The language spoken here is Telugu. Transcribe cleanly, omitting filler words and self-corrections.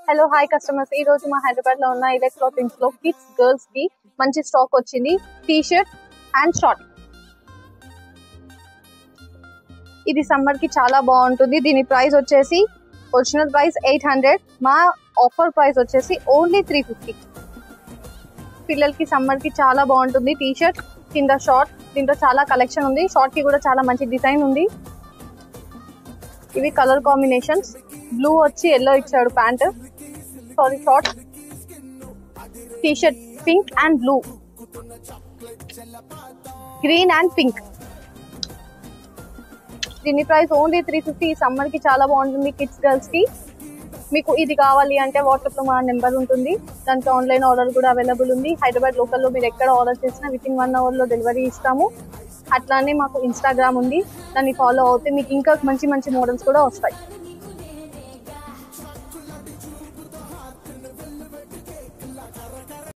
హలో హాయ్ కస్టమర్స్, ఈ రోజు మా హైదరాబాద్ లో ఉన్న ఇలెక్ట్ క్లాతింగ్స్ లో కిడ్స్ గర్ల్స్ కి మంచి స్టాక్ వచ్చింది. T shirt and short. ఇది సమ్మర్ కి చాలా బాగుంటుంది. దీని ప్రైస్ వచ్చేసి ఒరిజినల్ ప్రైస్ 800, మా ఆఫర్ ప్రైస్ వచ్చేసి ఓన్లీ 350. పిల్లలకి సమ్మర్ కి చాలా బాగుంటుంది. టీ షర్ట్ కింద షార్ట్, దీంట్లో చాలా కలెక్షన్ ఉంది. షార్ట్ కి కూడా చాలా మంచి డిజైన్ ఉంది. ఇవి కలర్ కాంబినేషన్స్. బ్లూ వచ్చి ఎల్లో ఇచ్చాడు pant, sorry short. T shirt pink and blue, green and pink. దీని ప్రైస్ ఓన్లీ 350. సమ్మర్ కి చాలా బాగుంటుంది కిడ్స్ గర్ల్స్ కి. మీకు ఇది కావాలి అంటే వాట్సాప్ లో మా నెంబర్ ఉంటుంది, దాంట్లో ఆన్లైన్ ఆర్డర్ కూడా అవైలబుల్ ఉంది. హైదరాబాద్ లోకల్లో మీరు ఎక్కడ ఆర్డర్ చేసినా విత్ ఇన్ 1 hour లో డెలివరీ ఇస్తాము. అట్లానే మాకు ఇన్స్టాగ్రామ్ ఉంది, దాన్ని ఫాలో అవుతే మీకు ఇంకా మంచి మంచి మోడల్స్ కూడా వస్తాయి.